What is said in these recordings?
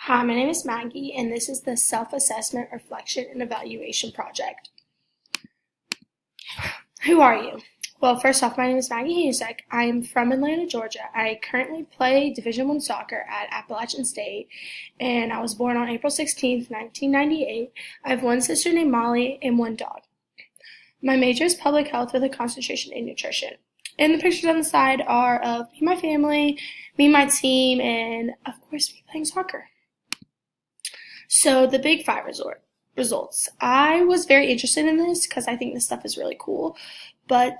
Hi, my name is Maggie, and this is the Self-Assessment, Reflection, and Evaluation Project. Who are you? Well, first off, my name is Maggie Husek. I am from Atlanta, Georgia. I currently play Division I soccer at Appalachian State, and I was born on April 16th, 1998. I have one sister named Molly and one dog. My major is public health with a concentration in nutrition. And the pictures on the side are of me and my family, me and my team, and of course me playing soccer. So the Big Five results. I was very interested in this because I think this stuff is really cool, but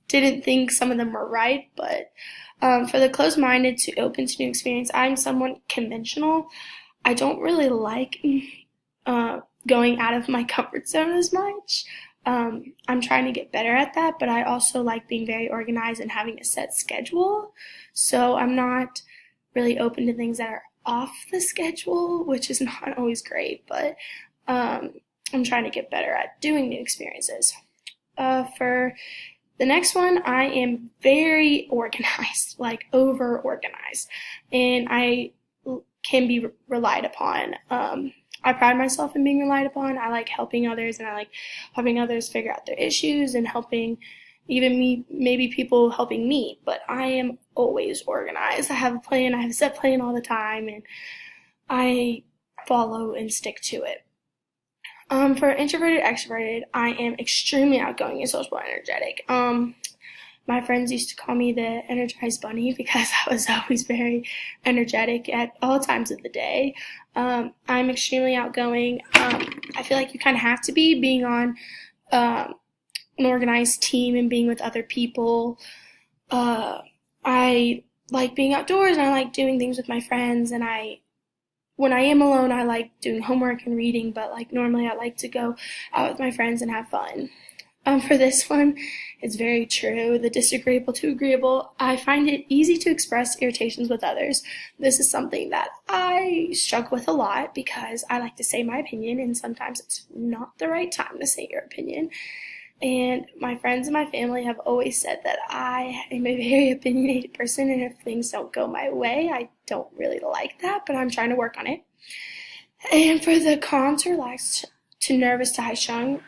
didn't think some of them were right. But for the closed-minded to open to new experience, I'm somewhat conventional. I don't really like going out of my comfort zone as much. I'm trying to get better at that, but I also like being very organized and having a set schedule. So I'm not really open to things that are off the schedule, which is not always great, but I'm trying to get better at doing new experiences. For the next one, I am very organized, like over organized, and I can be relied upon. I pride myself in being relied upon. I like helping others, and I like helping others figure out their issues and helping maybe people helping me, but I am always organized. I have a plan, I have a set plan all the time, and I follow and stick to it. For introverted, extroverted, I am extremely outgoing and social and energetic. My friends used to call me the Energized Bunny because I was always very energetic at all times of the day. I'm extremely outgoing. I feel like you kind of have to be being on an organized team and being with other people. I like being outdoors and I like doing things with my friends, and when I am alone, I like doing homework and reading, but like normally I like to go out with my friends and have fun. For this one, it's very true. The disagreeable to agreeable. I find it easy to express irritations with others. This is something that I struggle with a lot because I like to say my opinion, and sometimes it's not the right time to say your opinion. And my friends and my family have always said that I am a very opinionated person, and if things don't go my way, I don't really like that, but I'm trying to work on it. And for the cons, relaxed to nervous to high strung,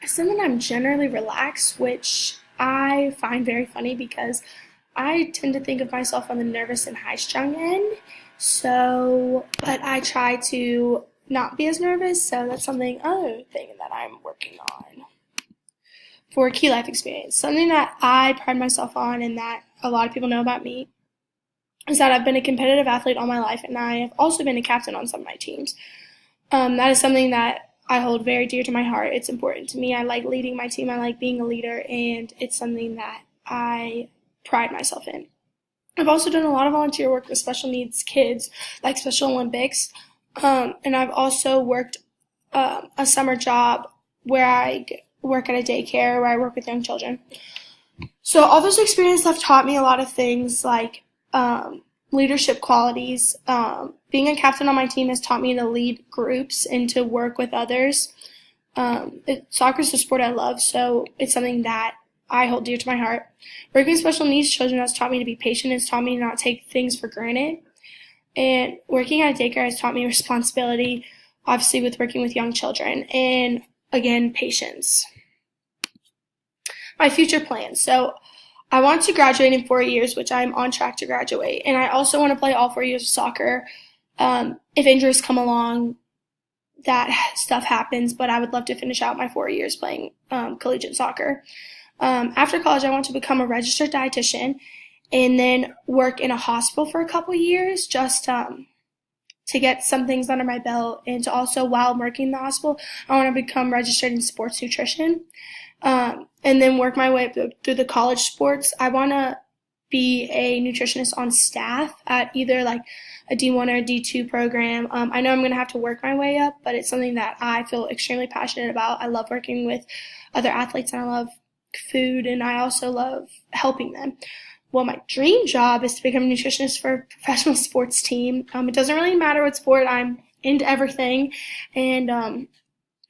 something I'm generally relaxed, which I find very funny because I tend to think of myself on the nervous and high strung end. But I try to not be as nervous, so that's another thing that I'm working on. For key life experience, something that I pride myself on and that a lot of people know about me is that I've been a competitive athlete all my life, and I have also been a captain on some of my teams. That is something that I hold very dear to my heart. It's important to me. I like leading my team. I like being a leader, and it's something that I pride myself in. I've also done a lot of volunteer work with special needs kids, like Special Olympics, and I've also worked a summer job where I work at a daycare where I work with young children. So all those experiences have taught me a lot of things like leadership qualities. Being a captain on my team has taught me to lead groups and to work with others. Soccer is a sport I love, so it's something that I hold dear to my heart. Working with special needs children has taught me to be patient. It's taught me to not take things for granted. And working at a daycare has taught me responsibility, obviously with working with young children, and again, patience. My future plans. So I want to graduate in 4 years, which I'm on track to graduate. And I also want to play all 4 years of soccer. If injuries come along, that stuff happens, but I would love to finish out my 4 years playing collegiate soccer. After college, I want to become a registered dietitian and then work in a hospital for a couple years just to get some things under my belt, and to also, while working in the hospital, I want to become registered in sports nutrition, and then work my way up through the college sports. I want to be a nutritionist on staff at either like a D1 or a D2 program. I know I'm going to have to work my way up, but it's something that I feel extremely passionate about. I love working with other athletes, and I love food, and I also love helping them. Well, my dream job is to become a nutritionist for a professional sports team. It doesn't really matter what sport. I'm into everything, and I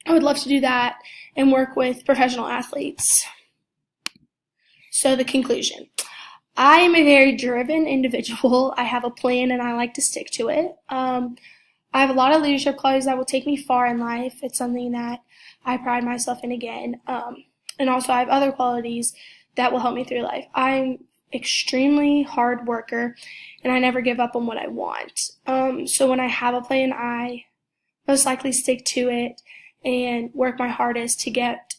would love to do that and work with professional athletes. So the conclusion. I am a very driven individual. I have a plan and I like to stick to it. I have a lot of leadership qualities that will take me far in life. It's something that I pride myself in again. And also, I have other qualities that will help me through life. I'm extremely hard worker and I never give up on what I want. So when I have a plan, I most likely stick to it and work my hardest to get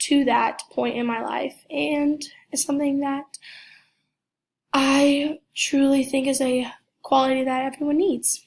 to that point in my life. And it's something that I truly think is a quality that everyone needs.